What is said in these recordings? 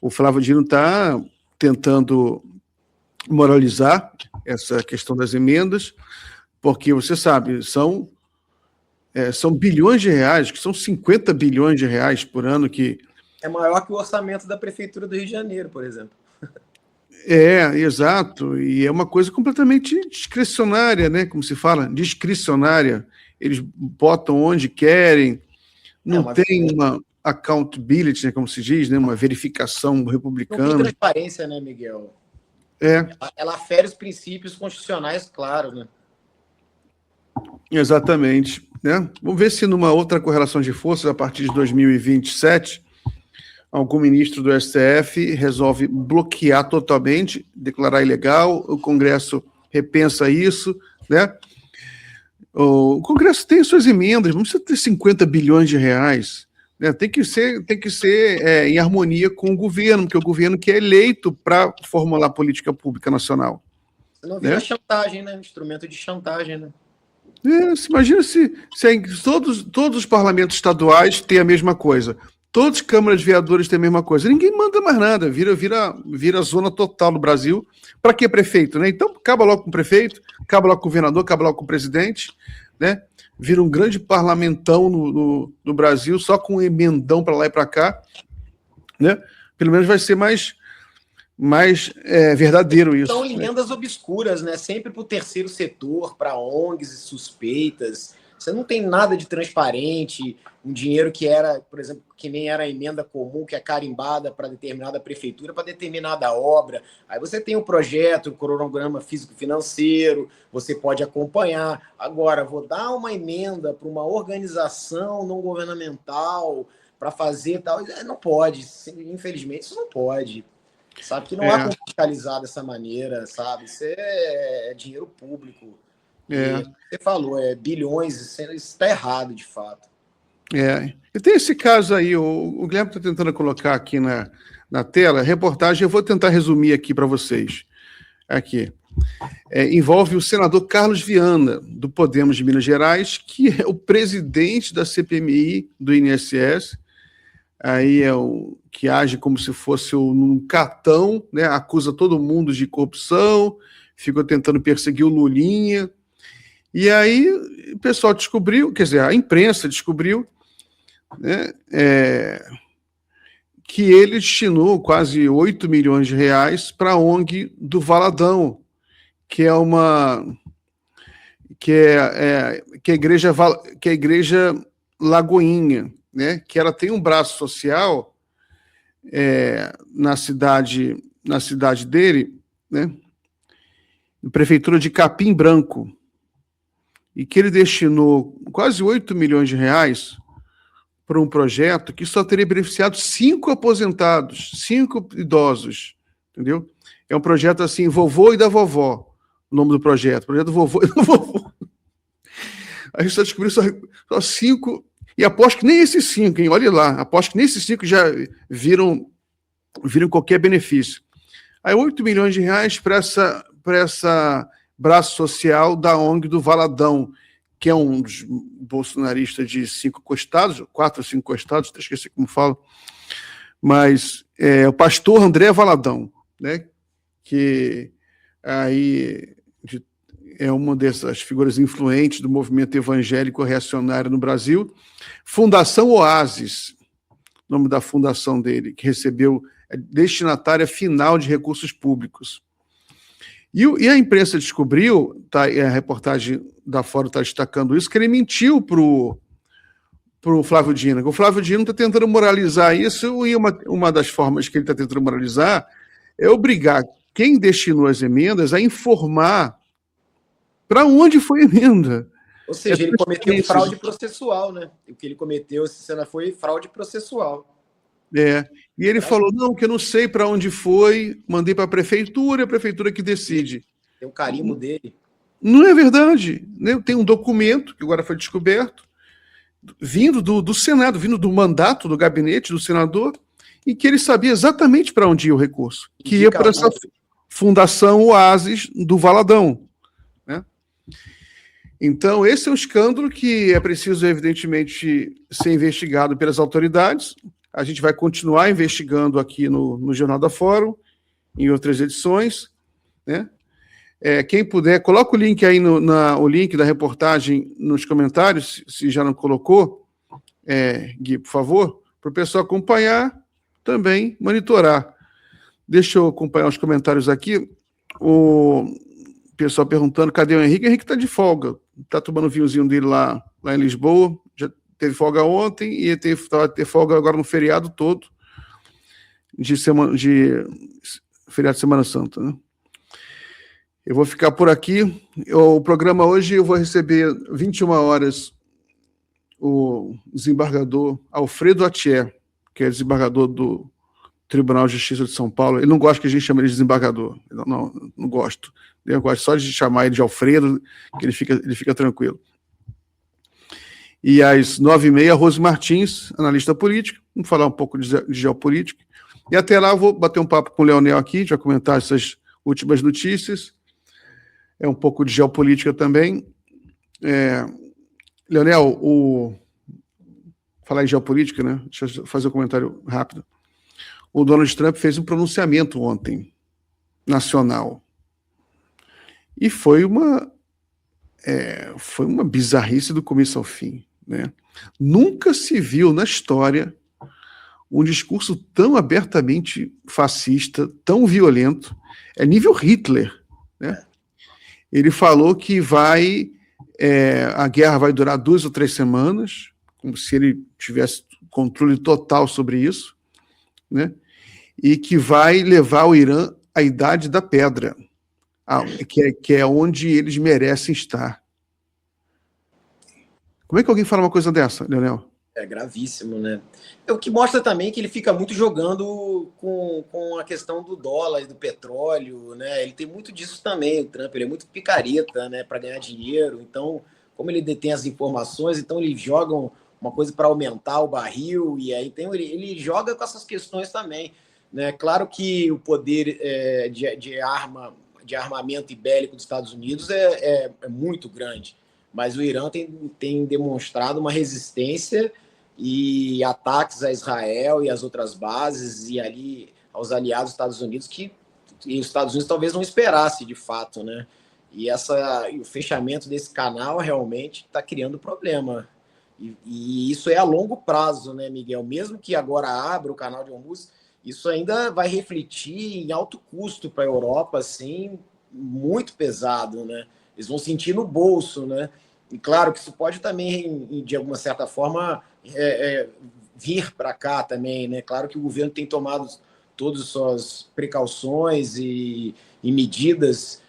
O Flávio Dino está tentando moralizar essa questão das emendas, porque você sabe, são bilhões de reais, que são 50 bilhões de reais por ano que... É maior que o orçamento da Prefeitura do Rio de Janeiro, por exemplo. Exato, e é uma coisa completamente discricionária, né? Como se fala, discricionária. Eles botam onde querem, não tem uma accountability, né, como se diz, né? Uma verificação republicana. Não tem transparência, né, Miguel? Ela fere os princípios constitucionais, claro, né? Exatamente. Né? Vamos ver se numa outra correlação de forças, a partir de 2027, algum ministro do STF resolve bloquear totalmente, declarar ilegal, o Congresso repensa isso, né? O Congresso tem suas emendas, não precisa ter 50 bilhões de reais, né? Tem que ser em harmonia com o governo, porque o governo que é eleito para formular política pública nacional. Senão vira chantagem, né? Instrumento de chantagem, né? Imagina se todos os parlamentos estaduais têm a mesma coisa. Todas as câmaras de vereadores têm a mesma coisa. Ninguém manda mais nada. Vira zona total do Brasil. Para que prefeito, né? Então, acaba logo com o prefeito, acaba logo com o governador, acaba logo com o presidente, né? Vira um grande parlamentão no Brasil, só com um emendão para lá e para cá, né? Pelo menos vai ser mais verdadeiro isso. São emendas obscuras, né? Sempre para o terceiro setor, para ONGs e suspeitas. Você não tem nada de transparente, um dinheiro que era, por exemplo, que nem era a emenda comum, que é carimbada para determinada prefeitura, para determinada obra. Aí você tem o projeto, o cronograma físico-financeiro, você pode acompanhar. Agora, vou dar uma emenda para uma organização não governamental para fazer tal. Não pode, infelizmente, isso não pode. Sabe que não há como fiscalizar dessa maneira, sabe? Isso é dinheiro público. Você falou, bilhões, isso está errado, de fato. E tem esse caso aí, o Guilherme está tentando colocar aqui na tela, reportagem, eu vou tentar resumir aqui para vocês. Aqui. Envolve o senador Carlos Viana, do Podemos de Minas Gerais, que é o presidente da CPMI do INSS, aí é o que age como se fosse um catão, né? Acusa todo mundo de corrupção, ficou tentando perseguir o Lulinha. E aí o pessoal descobriu, quer dizer, a imprensa descobriu, né, que ele destinou quase 8 milhões de reais para a ONG do Valadão, que é a igreja Lagoinha, né, que ela tem um braço social na cidade dele, né, na prefeitura de Capim Branco, e que ele destinou quase 8 milhões de reais para um projeto que só teria beneficiado 5 aposentados, 5 idosos, entendeu? É um projeto assim, vovô e da vovó, o nome do projeto do vovô e da vovó. A gente só descobriu só 5, e aposto que nem esses 5, hein? Olha lá, aposto que nem esses 5 já viram qualquer benefício. Aí 8 milhões de reais para essa braço social da ONG do Valadão, que é um dos bolsonaristas de 5 costados, 4 ou 5 costados, esqueci como fala, mas o pastor André Valadão, né, que aí é uma dessas figuras influentes do movimento evangélico reacionário no Brasil. Fundação Oasis, nome da fundação dele, que recebeu destinatária final de recursos públicos. E a imprensa descobriu, a reportagem da Fórum está destacando isso, que ele mentiu para o Flávio Dino. O Flávio Dino está tentando moralizar isso, e uma das formas que ele está tentando moralizar é obrigar quem destinou as emendas a informar para onde foi a emenda. Ou seja, ele cometeu fraude processual, né? O que ele cometeu, essa cena foi fraude processual. E ele falou, não, que eu não sei para onde foi, mandei para a prefeitura que decide. Tem o carimbo dele. Não é verdade. Né? Tem um documento, que agora foi descoberto, vindo do Senado, vindo do mandato do gabinete do senador, e que ele sabia exatamente para onde ia o recurso, que ia para essa Fundação Oasis do Valadão. Né? Então, esse é um escândalo que é preciso, evidentemente, ser investigado pelas autoridades. A gente vai continuar investigando aqui no Jornal da Fórum, em outras edições, né? Quem puder, coloca o link aí, o link da reportagem nos comentários, se já não colocou, Gui, por favor, para o pessoal acompanhar, também monitorar. Deixa eu acompanhar os comentários aqui. O pessoal perguntando, cadê o Henrique? O Henrique está de folga, está tomando o vinhozinho dele lá em Lisboa, já teve folga ontem e vai ter folga agora no feriado todo de feriado de Semana Santa, né? Eu vou ficar por aqui. O programa hoje eu vou receber 21 horas o desembargador Alfredo Atier, que é desembargador do Tribunal de Justiça de São Paulo. Ele não gosta que a gente chame ele de desembargador. Não gosto. Eu gosto só de chamar ele de Alfredo, que ele fica tranquilo. E às 9h30, Rose Martins, analista política, vamos falar um pouco de geopolítica. E até lá eu vou bater um papo com o Leonel aqui, já comentar essas últimas notícias. Um pouco de geopolítica também. Leonel, falar em geopolítica, né? Deixa eu fazer um comentário rápido. O Donald Trump fez um pronunciamento ontem, nacional. E foi uma bizarrice do começo ao fim, né? Nunca se viu na história um discurso tão abertamente fascista, tão violento, nível Hitler, né? Ele falou que a guerra vai durar 2 ou 3 semanas, como se ele tivesse controle total sobre isso, né? E que vai levar o Irã à idade da pedra, que é onde eles merecem estar. Como é que alguém fala uma coisa dessa, Leonel? É gravíssimo, né? O que mostra também que ele fica muito jogando com a questão do dólar e do petróleo, né? Ele tem muito disso também, o Trump, ele é muito picareta, né, para ganhar dinheiro. Então, como ele detém as informações, então eles jogam uma coisa para aumentar o barril, e aí ele joga com essas questões também, né? Claro que o poder de armamento e bélico dos Estados Unidos é muito grande, mas o Irã tem demonstrado uma resistência e ataques a Israel e as outras bases e ali aos aliados dos Estados Unidos e os Estados Unidos talvez não esperasse de fato, né? E o fechamento desse canal realmente está criando problema. E isso é a longo prazo, né, Miguel? Mesmo que agora abra o canal de Hormuz, isso ainda vai refletir em alto custo para a Europa, assim, muito pesado, né? Eles vão sentir no bolso, né? E claro que isso pode também, de alguma certa forma, vir para cá também, né? Claro que o governo tem tomado todas as suas precauções e medidas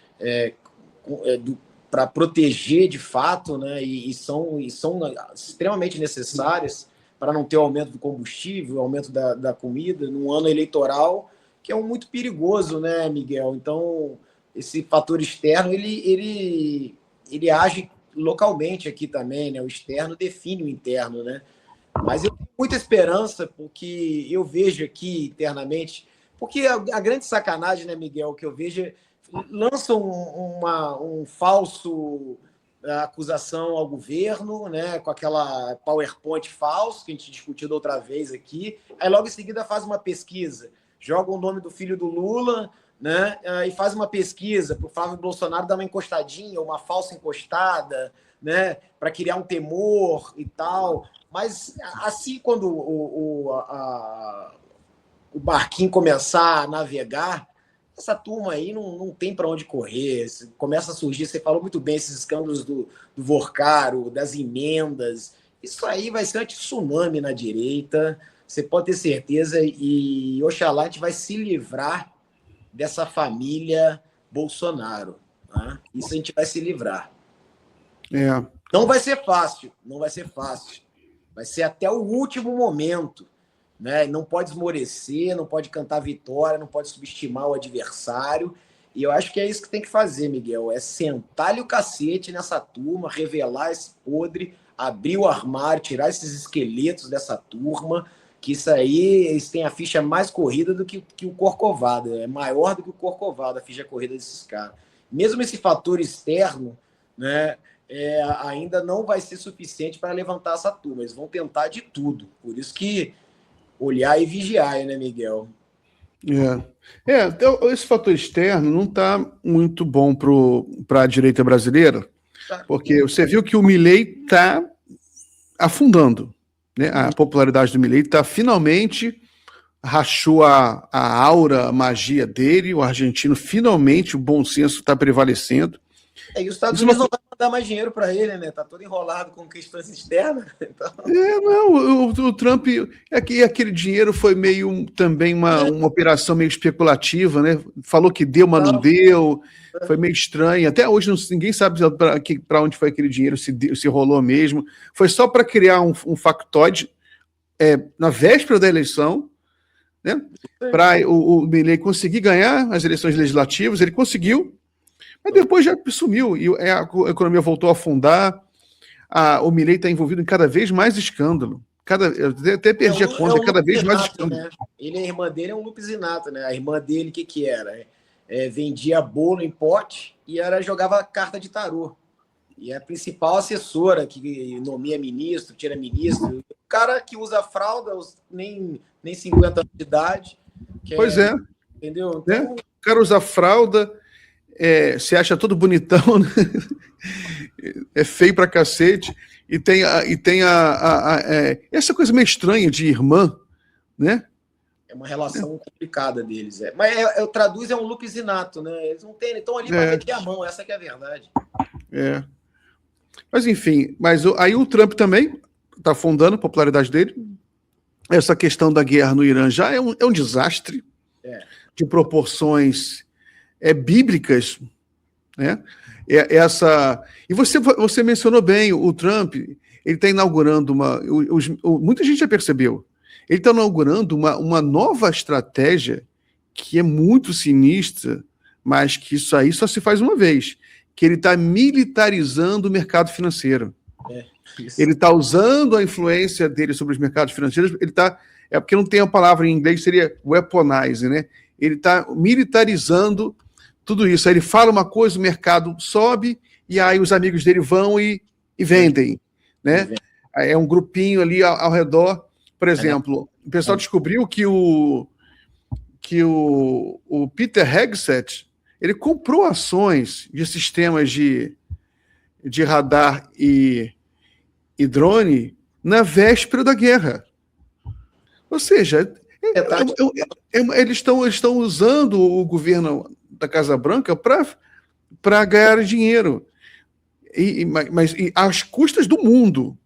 para proteger de fato, né? E são extremamente necessárias para não ter o aumento do combustível, o aumento da comida, num ano eleitoral, que é muito perigoso, né, Miguel? Então, esse fator externo, ele age localmente aqui também, né? O externo define o interno, né? Mas eu tenho muita esperança, porque eu vejo aqui internamente, porque a grande sacanagem, né, Miguel, que eu vejo, lançam um falso acusação ao governo, né, com aquela PowerPoint falso que a gente discutiu da outra vez aqui, aí logo em seguida faz uma pesquisa, joga o nome do filho do Lula, né, e faz uma pesquisa para o Flávio Bolsonaro dar uma encostadinha, uma falsa encostada, né, para criar um temor e tal. Mas assim, quando o barquinho começar a navegar, essa turma aí não tem para onde correr. Começa a surgir, você falou muito bem, esses escândalos do Vorcaro, das emendas. Isso aí vai ser um tsunami na direita, você pode ter certeza, e oxalá a gente vai se livrar dessa família Bolsonaro. Tá? Isso a gente vai se livrar. Não vai ser fácil, não vai ser fácil. Vai ser até o último momento, né? Não pode esmorecer, não pode cantar vitória, não pode subestimar o adversário. E eu acho que é isso que tem que fazer, Miguel. É sentar-lhe o cacete nessa turma, revelar esse podre, abrir o armário, tirar esses esqueletos dessa turma, que isso aí, eles têm a ficha mais corrida do que o Corcovado. É maior do que o Corcovado, a ficha corrida desses caras. Mesmo esse fator externo, né? Ainda não vai ser suficiente para levantar essa turma. Eles vão tentar de tudo. Por isso que olhar e vigiar, né, Miguel? Então, esse fator externo não está muito bom para a direita brasileira, porque você viu que o Milei está afundando, né? A popularidade do Milei está finalmente rachou a aura, a magia dele, o argentino finalmente, o bom senso está prevalecendo. E os Estados Unidos não vai mandar mais dinheiro para ele, né? Tá todo enrolado com questões externas. Então... Não, o Trump, aquele dinheiro foi meio também uma operação meio especulativa, né? Falou que deu, mas não deu, foi meio estranho. Até hoje ninguém sabe para onde foi aquele dinheiro, se rolou mesmo. Foi só para criar um factoide na véspera da eleição, né? Para o Milei conseguir ganhar as eleições legislativas, ele conseguiu. Mas depois já sumiu e a economia voltou a afundar. O Milei está envolvido em cada vez mais escândalo. Eu até perdi a conta, cada vez mais escândalo. Né? A irmã dele é um lupizinato, né? A irmã dele, o que era? Vendia bolo em pote e jogava carta de tarô. E a principal assessora que nomia ministro, tira ministro, o cara que usa fralda, nem 50 anos de idade. Pois é. Entendeu? Então... O cara usa fralda, se acha todo bonitão, né? É feio pra cacete, e tem essa coisa meio estranha de irmã, né? É uma relação complicada deles. Mas eu traduz, é um lupizinato, né? Eles não têm, estão ali para meter a mão, essa que é a verdade. Mas enfim, aí o Trump também está afundando a popularidade dele. Essa questão da guerra no Irã já é um desastre de proporções bíblicas, né? E você mencionou bem, o Trump, ele está inaugurando muita gente já percebeu, ele está inaugurando uma nova estratégia que é muito sinistra, mas que isso aí só se faz uma vez, que ele está militarizando o mercado financeiro. Ele está usando a influência dele sobre os mercados financeiros, porque não tem a palavra em inglês, seria weaponize, né? Ele está militarizando tudo isso. Aí ele fala uma coisa, o mercado sobe, e aí os amigos dele vão e vendem, né? É um grupinho ali ao redor. Por exemplo, o pessoal descobriu que o Peter Hegseth, ele comprou ações de sistemas de radar e drone na véspera da guerra. Ou seja, eles estão usando o governo da Casa Branca para ganhar dinheiro. Mas às custas do mundo.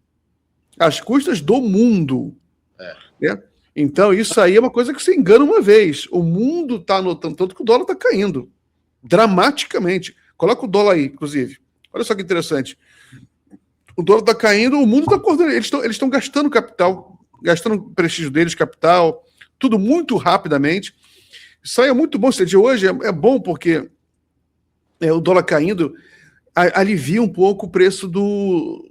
Às custas do mundo. Né? Então, isso aí é uma coisa que você engana uma vez. O mundo está notando tanto que o dólar está caindo. Dramaticamente. Coloca o dólar aí, inclusive. Olha só que interessante. O dólar está caindo, o mundo está acordando. Eles estão gastando capital, gastando o prestígio deles, capital, tudo muito rapidamente. Isso aí é muito bom. De hoje é bom porque o dólar caindo alivia um pouco o preço do...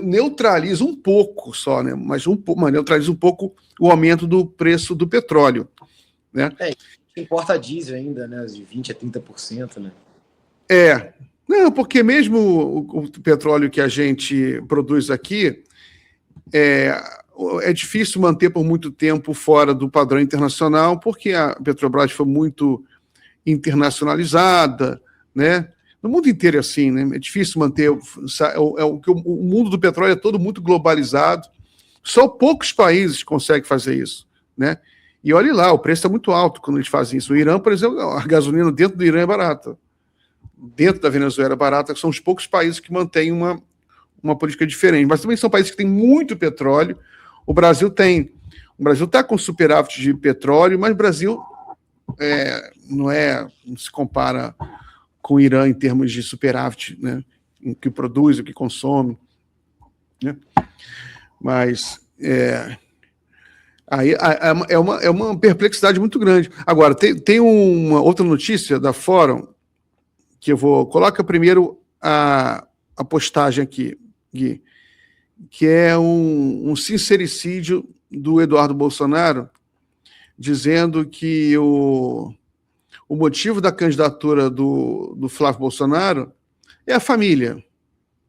neutraliza um pouco só, né? Mas neutraliza um pouco o aumento do preço do petróleo. Né? Importa diesel ainda, né? De 20% a 30%, né? Não, porque mesmo o petróleo que a gente produz aqui é difícil manter por muito tempo fora do padrão internacional, porque a Petrobras foi muito internacionalizada, né? No mundo inteiro é assim, né? É difícil manter. O mundo do petróleo é todo muito globalizado. Só poucos países conseguem fazer isso, né? E olhe lá, o preço é muito alto quando eles fazem isso. O Irã, por exemplo, a gasolina dentro do Irã é barata. Dentro da Venezuela é barata, são os poucos países que mantêm uma política diferente. Mas também são países que têm muito petróleo. O Brasil está com superávit de petróleo, mas o Brasil não se compara com o Irã em termos de superávit, né? Em que produz, o que consome. Né? Mas aí é uma perplexidade muito grande. Agora, tem uma outra notícia da Fórum, que eu vou... Coloca primeiro a postagem aqui, Gui, que é um sincericídio do Eduardo Bolsonaro, dizendo que o motivo da candidatura do Flávio Bolsonaro é a família,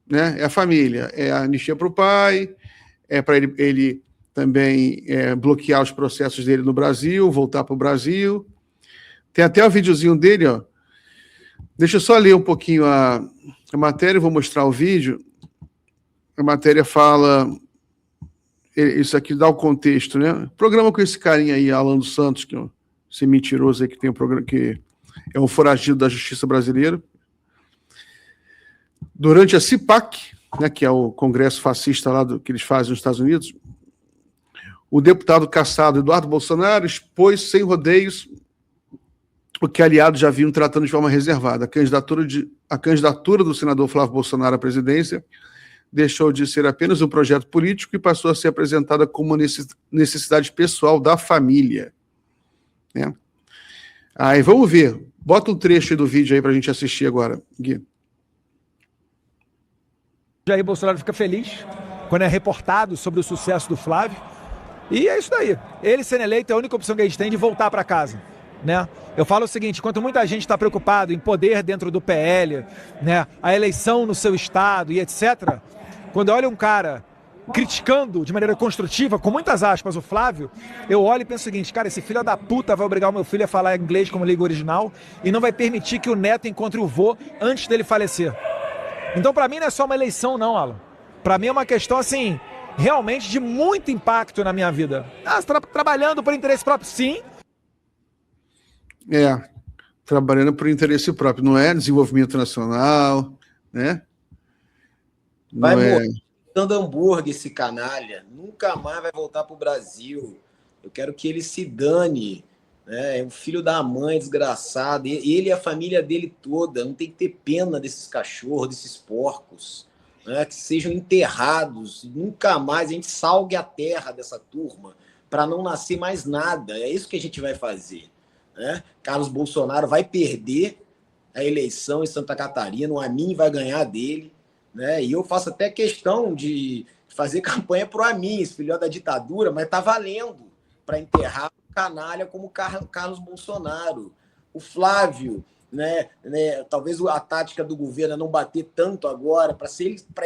né? É a família, é a anistia para o pai, é para ele também bloquear os processos dele no Brasil, voltar para o Brasil. Tem até o videozinho dele, ó. Deixa eu só ler um pouquinho a matéria, vou mostrar o vídeo. A matéria fala... Isso aqui dá o contexto, né? Programa com esse carinha aí, Alan dos Santos, que é esse mentiroso aí que tem um programa, que é um foragido da justiça brasileira. Durante a CIPAC, né, que é o congresso fascista lá que eles fazem nos Estados Unidos, o deputado caçado Eduardo Bolsonaro expôs sem rodeios o que aliados já vinham tratando de forma reservada. A candidatura do senador Flávio Bolsonaro à presidência deixou de ser apenas um projeto político e passou a ser apresentada como uma necessidade pessoal da família. Né? Aí, vamos ver. Bota um trecho aí do vídeo aí para a gente assistir agora, Gui. Jair Bolsonaro fica feliz quando é reportado sobre o sucesso do Flávio. E é isso daí. Ele sendo eleito é a única opção que a gente tem de voltar para casa. Né? Eu falo o seguinte, enquanto muita gente está preocupado em poder dentro do PL, né, a eleição no seu estado e etc., quando eu olho um cara criticando de maneira construtiva, com muitas aspas, o Flávio, eu olho e penso o seguinte, cara, esse filho da puta vai obrigar o meu filho a falar inglês como língua original e não vai permitir que o neto encontre o vô antes dele falecer. Então, para mim, não é só uma eleição, não, Alan. Para mim é uma questão, assim, realmente de muito impacto na minha vida. Ah, você está trabalhando por interesse próprio? Sim. Trabalhando por interesse próprio. Não é desenvolvimento nacional, né? Vai morrer dando hambúrguer esse canalha. Nunca mais vai voltar para o Brasil. Eu quero que ele se dane. É um filho da mãe desgraçado. Ele e a família dele toda. Não tem que ter pena desses cachorros, desses porcos. Né? Que sejam enterrados. Nunca mais a gente salgue a terra dessa turma para não nascer mais nada. É isso que a gente vai fazer. Né? Carlos Bolsonaro vai perder a eleição em Santa Catarina. O Amin vai ganhar dele. Né? E eu faço até questão de fazer campanha pro Amin, esse filho da ditadura, mas tá valendo para enterrar o canalha como Carlos Bolsonaro. O Flávio, né, talvez a tática do governo é não bater tanto agora, para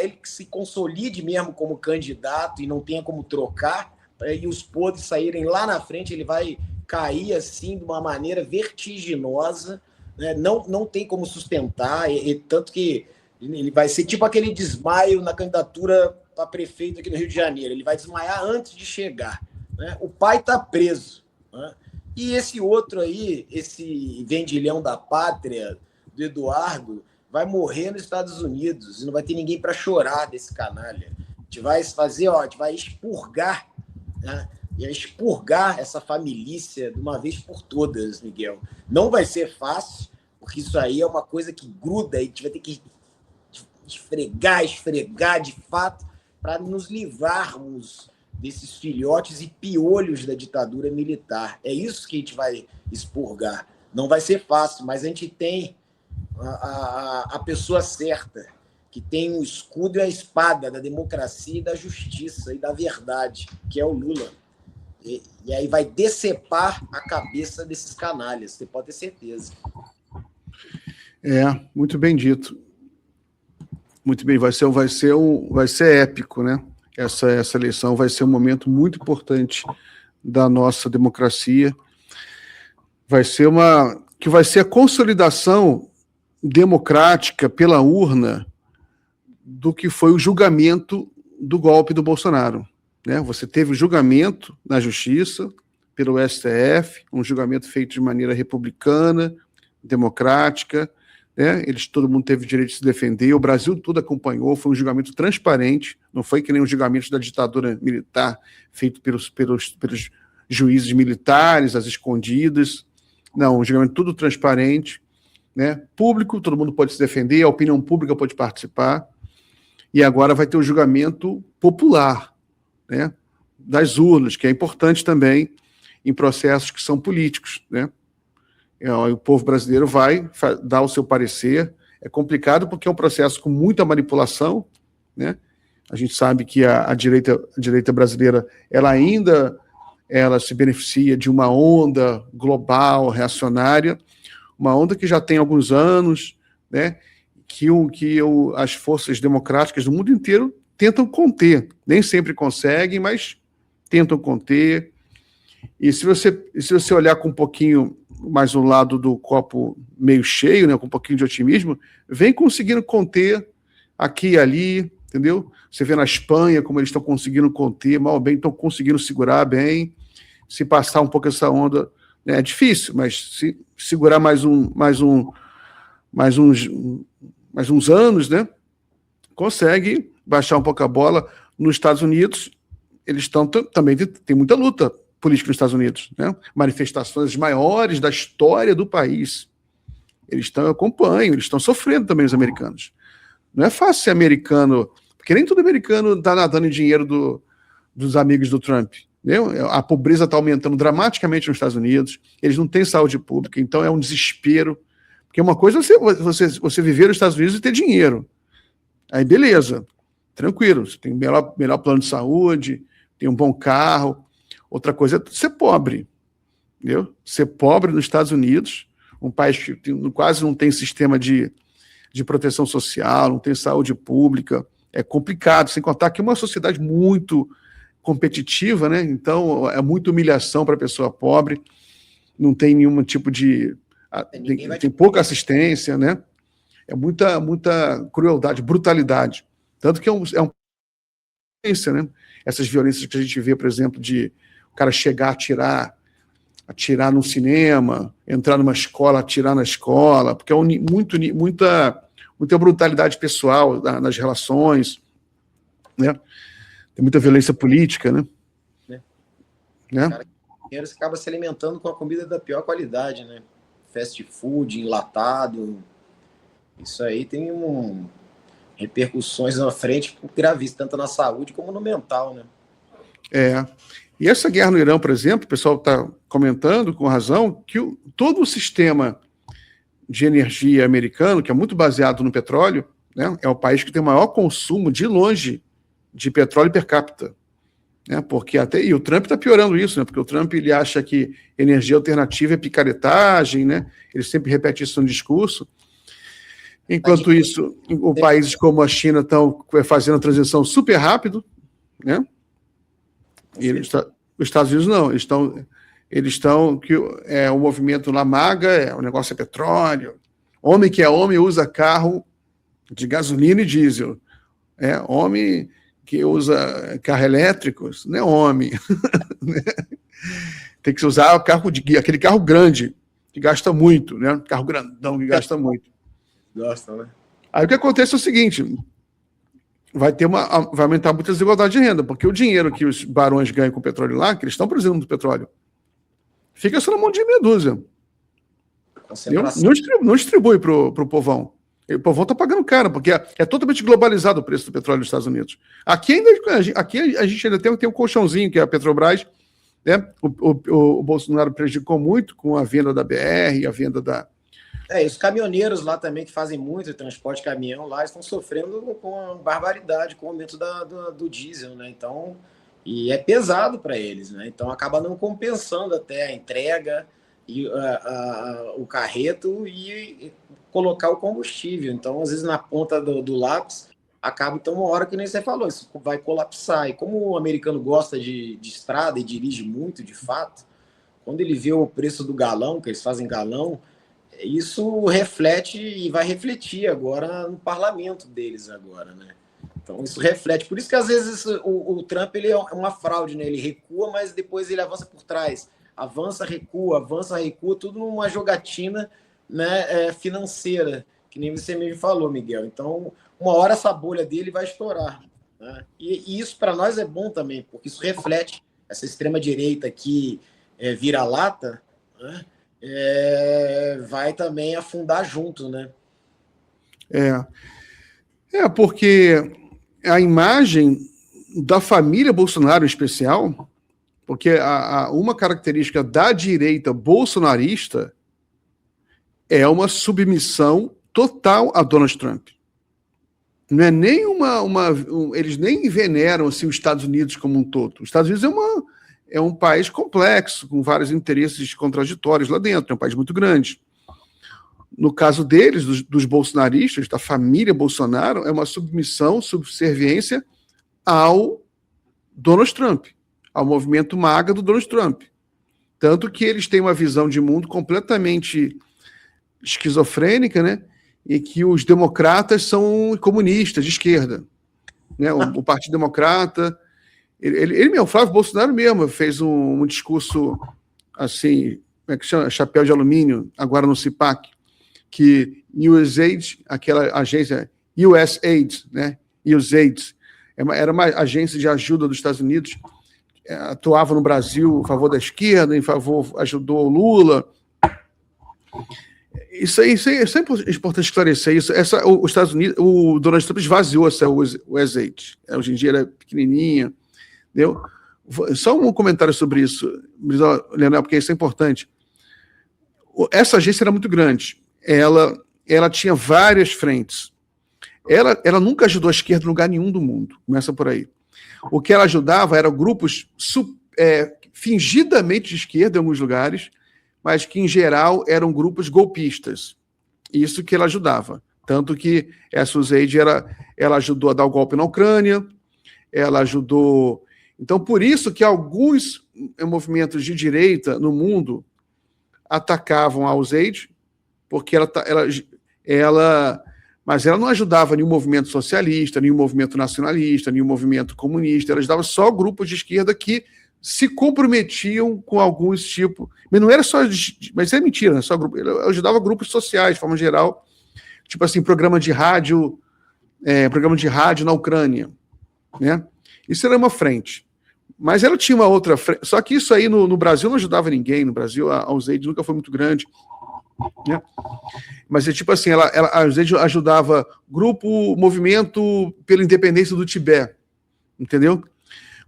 ele que se consolide mesmo como candidato e não tenha como trocar, e os podres saírem lá na frente, ele vai cair assim de uma maneira vertiginosa, né? Não tem como sustentar, tanto que ele vai ser tipo aquele desmaio na candidatura para prefeito aqui no Rio de Janeiro. Ele vai desmaiar antes de chegar. Né? O pai está preso. Né? E esse outro aí, esse vendilhão da pátria, do Eduardo, vai morrer nos Estados Unidos. E não vai ter ninguém para chorar desse canalha. A gente vai fazer, a gente vai expurgar, né? E expurgar essa familícia de uma vez por todas, Miguel. Não vai ser fácil, porque isso aí é uma coisa que gruda e a gente vai ter que esfregar de fato, para nos livrarmos desses filhotes e piolhos da ditadura militar. É isso que a gente vai expurgar. Não vai ser fácil, mas a gente tem a pessoa certa, que tem o escudo e a espada da democracia e da justiça e da verdade, que é o Lula. E aí vai decepar a cabeça desses canalhas, você pode ter certeza. Muito bem dito. Muito bem, vai ser épico, né? Essa eleição vai ser um momento muito importante da nossa democracia. Vai ser a consolidação democrática pela urna do que foi o julgamento do golpe do Bolsonaro. Né? Você teve o julgamento na Justiça, pelo STF, um julgamento feito de maneira republicana, democrática, né? Todo mundo teve o direito de se defender, o Brasil todo acompanhou, foi um julgamento transparente, não foi que nem um julgamento da ditadura militar feito pelos juízes militares, às escondidas. Não, um julgamento tudo transparente, né? Público, todo mundo pode se defender, a opinião pública pode participar, e agora vai ter o julgamento popular, né? Das urnas, que é importante também em processos que são políticos, né? O povo brasileiro vai dar o seu parecer. É complicado porque é um processo com muita manipulação, né? A gente sabe que a direita brasileira ela se beneficia de uma onda global, reacionária, uma onda que já tem alguns anos, né? Que as forças democráticas do mundo inteiro tentam conter. Nem sempre conseguem, mas tentam conter. E se você olhar com um pouquinho mais o lado do copo meio cheio, né, com um pouquinho de otimismo, vem conseguindo conter aqui e ali, entendeu? Você vê na Espanha como eles estão conseguindo conter, mal ou bem, estão conseguindo segurar bem. Se passar um pouco essa onda, né, é difícil, mas se segurar mais uns anos, né, consegue baixar um pouco a bola. Nos Estados Unidos, eles estão também, tem muita luta política nos Estados Unidos, né? Manifestações maiores da história do país. Eles acompanham, eles estão sofrendo também, os americanos. Não é fácil ser americano, porque nem todo americano está nadando em dinheiro dos amigos do Trump. Entendeu? A pobreza está aumentando dramaticamente nos Estados Unidos, eles não têm saúde pública, então é um desespero. Porque uma coisa é você viver nos Estados Unidos e ter dinheiro. Aí beleza, tranquilo, você tem melhor plano de saúde, tem um bom carro. Outra coisa é ser pobre, entendeu? Ser pobre nos Estados Unidos, um país que quase não tem sistema de proteção social, não tem saúde pública, é complicado, sem contar que é uma sociedade muito competitiva, né? Então é muita humilhação para a pessoa pobre, não tem nenhum tipo de... tem pouca assistência, né? É muita crueldade, brutalidade. Tanto que é uma violência, né? Essas violências que a gente vê, por exemplo, de o cara chegar a atirar no cinema, entrar numa escola, atirar na escola, porque é muita brutalidade pessoal nas relações, né? Tem muita violência política, né? Né? Cara, você acaba se alimentando com a comida da pior qualidade, né? Fast food, enlatado. Isso aí tem repercussões na frente gravíssimas, tanto na saúde como no mental, né? E essa guerra no Irã, por exemplo, o pessoal está comentando com razão que todo o sistema de energia americano, que é muito baseado no petróleo, né, é o país que tem o maior consumo, de longe, de petróleo per capita. Né, porque e o Trump está piorando isso, né, porque o Trump ele acha que energia alternativa é picaretagem, né, ele sempre repete isso no discurso. Enquanto isso, países como a China estão fazendo a transição super rápido, né? E os Estados Unidos não, eles estão que o movimento lá MAGA, o negócio é petróleo. Homem que é homem usa carro de gasolina e diesel. Homem que usa carro elétrico, não é homem. Tem que usar aquele carro grande, que gasta muito, né? Carro grandão que gasta muito. Gosta, né? Aí o que acontece é o seguinte: vai aumentar muita desigualdade de renda, porque o dinheiro que os barões ganham com o petróleo lá, que eles estão produzindo muito petróleo, fica só na mão de meia dúzia. Não distribui para o povão. O povão está pagando caro, porque é totalmente globalizado o preço do petróleo nos Estados Unidos. Aqui a gente ainda tem um colchãozinho, que é a Petrobras, né? O Bolsonaro prejudicou muito com a venda da BR, a venda da... E os caminhoneiros lá também, que fazem muito transporte de caminhão lá, estão sofrendo com a barbaridade, com o aumento do diesel, né? Então, e é pesado para eles, né? Então acaba não compensando até a entrega e o carreto e colocar o combustível. Então, às vezes, na ponta do lápis, acaba, então, uma hora que nem você falou, isso vai colapsar. E como o americano gosta de estrada e dirige muito, de fato, quando ele vê o preço do galão, que eles fazem galão, isso reflete e vai refletir agora no parlamento deles agora, né? Então isso reflete. Por isso que às vezes o Trump ele é uma fraude, né? Ele recua, mas depois ele avança por trás. Avança, recua, tudo numa jogatina, né, financeira, que nem você mesmo falou, Miguel. Então, uma hora essa bolha dele vai estourar, né? E isso para nós é bom também, porque isso reflete essa extrema-direita que vira-lata, né? Vai também afundar junto, né? Porque a imagem da família Bolsonaro em especial, porque uma característica da direita bolsonarista é uma submissão total a Donald Trump. Não é nem eles nem veneram assim, os Estados Unidos como um todo. Os Estados Unidos é um país complexo, com vários interesses contraditórios lá dentro, é um país muito grande. No caso deles, dos bolsonaristas, da família Bolsonaro, é uma submissão, subserviência ao Donald Trump, ao movimento MAGA do Donald Trump. Tanto que eles têm uma visão de mundo completamente esquizofrênica, né? E que os democratas são comunistas de esquerda, né? O Partido Democrata, ele mesmo, o Flávio Bolsonaro mesmo fez um discurso assim, como é que chama? Chapéu de alumínio, agora no CIPAC, que USAID, aquela agência USAID, né? USAID, era uma agência de ajuda dos Estados Unidos, atuava no Brasil a favor da esquerda, ajudou o Lula. Isso é importante esclarecer isso. Os Estados Unidos, o Donald Trump esvaziou essa USAID. Hoje em dia ela é pequenininha, entendeu? Só um comentário sobre isso, Leonel, porque isso é importante. Essa agência era muito grande. Ela tinha várias frentes. Ela nunca ajudou a esquerda em lugar nenhum do mundo. Começa por aí. O que ela ajudava eram grupos fingidamente de esquerda em alguns lugares, mas que, em geral, eram grupos golpistas. Isso que ela ajudava. Tanto que essa USAID, ela ajudou a dar o golpe na Ucrânia, ela ajudou... Então, por isso que alguns movimentos de direita no mundo atacavam a USAID, porque mas ela não ajudava nenhum movimento socialista, nenhum movimento nacionalista, nenhum movimento comunista, ela ajudava só grupos de esquerda que se comprometiam com alguns tipos, mas não era só, mas é mentira, só grupo, ela ajudava grupos sociais, de forma geral, tipo assim, programa de rádio na Ucrânia, né? Isso era uma frente. Mas ela tinha uma outra frente, só que isso aí no Brasil não ajudava ninguém, no Brasil a USAID nunca foi muito grande, né? Mas é tipo assim, a USAID ajudava movimento pela independência do Tibete, entendeu?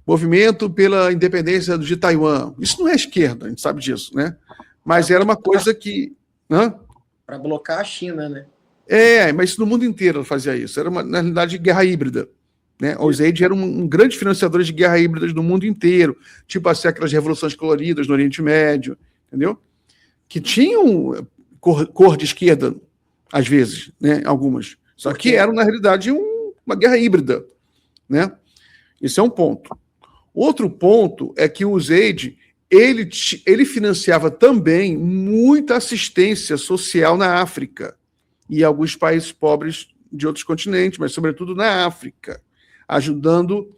Movimento pela independência de Taiwan. Isso não é esquerda, a gente sabe disso, né? Mas era uma coisa que... Para bloquear a China, né? Mas no mundo inteiro ela fazia isso. Era, na realidade, guerra híbrida, né? A USAID era um grande financiador de guerra híbridas no mundo inteiro, tipo assim, aquelas revoluções coloridas no Oriente Médio, entendeu? Que tinham cor de esquerda, às vezes, né? Algumas. Só que eram, na realidade, uma guerra híbrida, né? Esse é um ponto. Outro ponto é que o USAID, ele financiava também muita assistência social na África e alguns países pobres de outros continentes, mas sobretudo na África, ajudando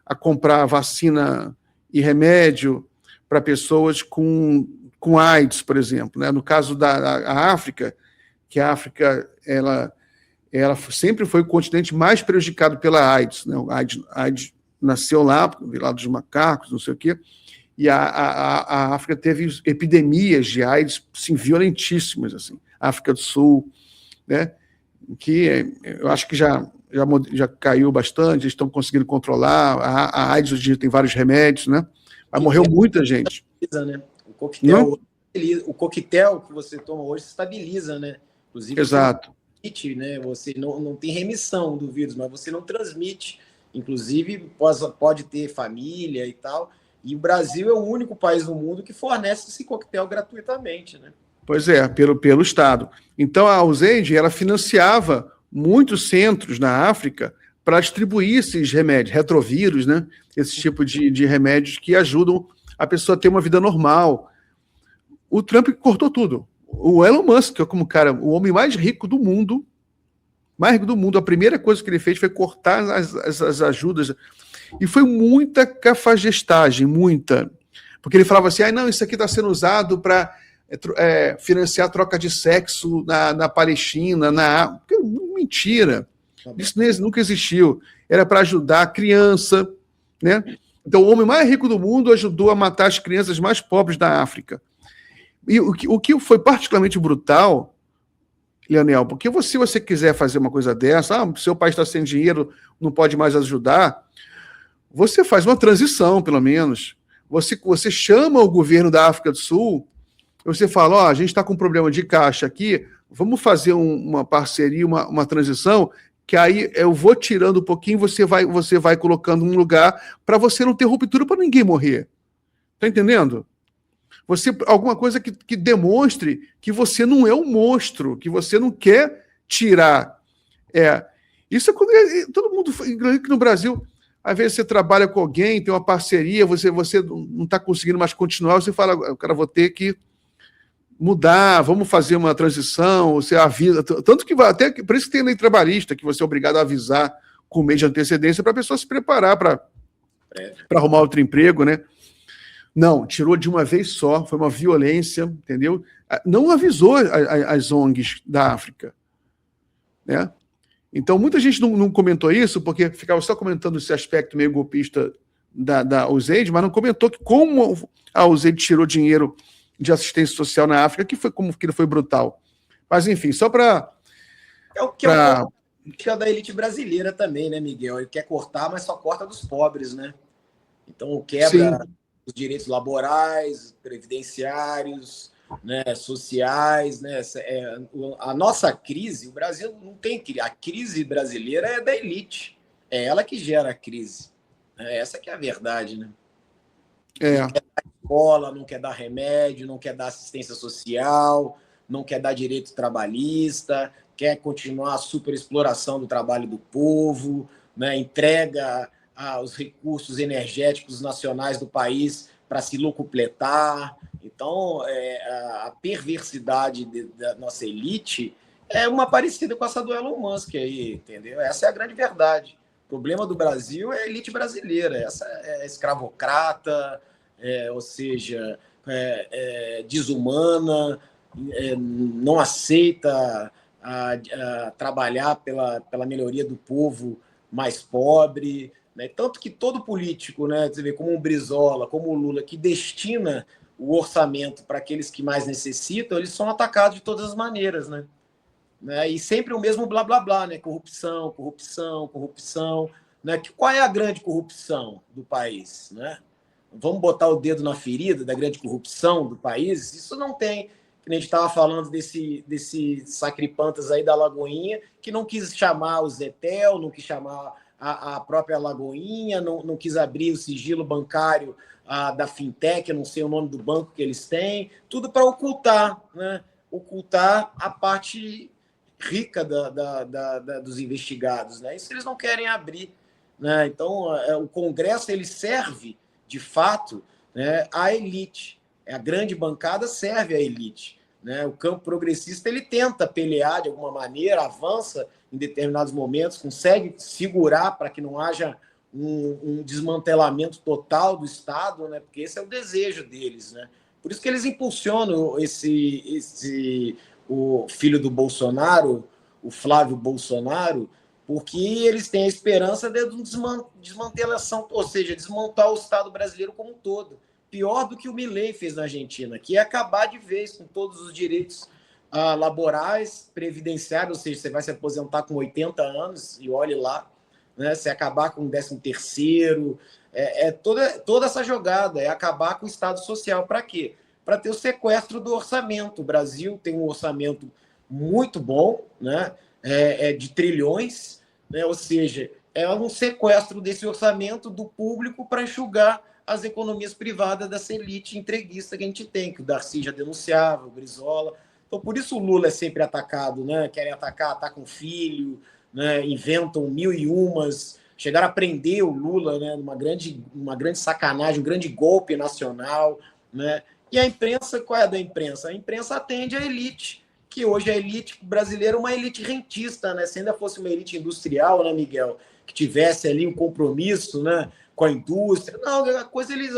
a comprar vacina e remédio para pessoas com AIDS, por exemplo, né? No caso da África, que a África ela sempre foi o continente mais prejudicado pela AIDS, né? A AIDS nasceu lá dos macacos, não sei o quê, e a África teve epidemias de AIDS assim, violentíssimas, assim. África do Sul, né? Que eu acho que já caiu bastante, eles estão conseguindo controlar. A AIDS hoje em dia tem vários remédios, né? Mas morreu muita gente. Né? O coquetel que você toma hoje estabiliza, né? Inclusive, exato. Né? Você não tem remissão do vírus, mas você não transmite. Inclusive, pode ter família e tal. E o Brasil é o único país no mundo que fornece esse coquetel gratuitamente, né? Pois é, pelo Estado. Então, a USAID, ela financiava muitos centros na África para distribuir esses remédios, retrovírus, né? Esse tipo de remédios que ajudam a pessoa a ter uma vida normal. O Trump cortou tudo. O Elon Musk, que é como o homem mais rico do mundo, a primeira coisa que ele fez foi cortar as ajudas. E foi muita cafajestagem, muita. Porque ele falava assim, não, isso aqui está sendo usado para financiar a troca de sexo na Palestina, mentira. Isso nunca existiu. Era para ajudar a criança, né? Então, o homem mais rico do mundo ajudou a matar as crianças mais pobres da África. E o que foi particularmente brutal, Leonel, porque se você quiser fazer uma coisa dessa, seu país está sem dinheiro, não pode mais ajudar, você faz uma transição, pelo menos. Você chama o governo da África do Sul, você fala, a gente está com um problema de caixa aqui, vamos fazer uma parceria, uma transição, que aí eu vou tirando um pouquinho, você vai colocando um lugar para você não ter ruptura para ninguém morrer. Está entendendo? Alguma coisa que demonstre que você não é um monstro, que você não quer tirar. Isso é quando todo mundo, inclusive no Brasil, Às vezes você trabalha com alguém, tem uma parceria, você não está conseguindo mais continuar, você fala, cara, vou ter que mudar, vamos fazer uma transição, você avisa, tanto que vai, até por isso que tem lei trabalhista, que você é obrigado a avisar com um mês de antecedência para a pessoa se preparar para arrumar outro emprego, né? Não, tirou de uma vez só, foi uma violência, entendeu? Não avisou as ONGs da África, né? Então, muita gente não comentou isso, porque ficava só comentando esse aspecto meio golpista da USAID, mas não comentou que como a USAID tirou dinheiro de assistência social na África, como que foi brutal. Mas, enfim, só para... É o que é o da elite brasileira também, né, Miguel? Ele quer cortar, mas só corta dos pobres, né? Então, quebra os direitos laborais, previdenciários, né, sociais, né? A nossa crise, o Brasil não tem crise. A crise brasileira é da elite. É ela que gera a crise. Essa que é a verdade, né? Não quer dar escola, não quer dar remédio, não quer dar assistência social, não quer dar direito trabalhista, quer continuar a superexploração do trabalho do povo, né? Entrega os recursos energéticos nacionais do país para se locupletar. Então, a perversidade da nossa elite é uma parecida com essa do Elon Musk aí, entendeu? Essa é a grande verdade. O problema do Brasil é a elite brasileira, essa é escravocrata, ou seja, desumana, não aceita trabalhar pela melhoria do povo mais pobre, né? Tanto que todo político, né, você vê, como o Brizola, como o Lula, que destina o orçamento para aqueles que mais necessitam, eles são atacados de todas as maneiras, né? E sempre o mesmo blá blá blá, né? Corrupção, corrupção, corrupção, né? Qual é a grande corrupção do país, né? Vamos botar o dedo na ferida da grande corrupção do país? Isso não tem. Que a gente estava falando desse sacripantas aí da Lagoinha, que não quis chamar o Zetel, não quis chamar a própria Lagoinha, não quis abrir o sigilo bancário da fintech, eu não sei o nome do banco que eles têm, tudo para ocultar, né? Ocultar a parte rica dos investigados, né? Isso eles não querem abrir, né? Então, o Congresso ele serve, de fato, né, à elite. A grande bancada serve à elite, né? O campo progressista ele tenta pelear de alguma maneira, avança em determinados momentos, consegue segurar para que não haja um desmantelamento total do Estado, né? Porque esse é o desejo deles, né? Por isso que eles impulsionam o filho do Bolsonaro, o Flávio Bolsonaro, porque eles têm a esperança de desmantelação, ou seja, desmontar o Estado brasileiro como um todo. Pior do que o Milei fez na Argentina, que é acabar de vez com todos os direitos laborais, previdenciários, ou seja, você vai se aposentar com 80 anos, e olhe lá, né? Você acabar com o 13º, toda essa jogada, é acabar com o Estado Social. Para quê? Para ter o sequestro do orçamento. O Brasil tem um orçamento muito bom, né? De trilhões, né? Ou seja, é um sequestro desse orçamento do público para enxugar as economias privadas dessa elite entreguista que a gente tem, que o Darcy já denunciava, o Brizola. Então, por isso o Lula é sempre atacado, né? Querem atacam o filho, né? Inventam mil e umas, chegaram a prender o Lula, né? Uma grande sacanagem, um grande golpe nacional, né? E a imprensa, qual é a da imprensa? A imprensa atende a elite, que hoje a elite brasileira é uma elite rentista, né? Se ainda fosse uma elite industrial, né, Miguel? Que tivesse ali um compromisso, né, com a indústria. Não, a coisa eles,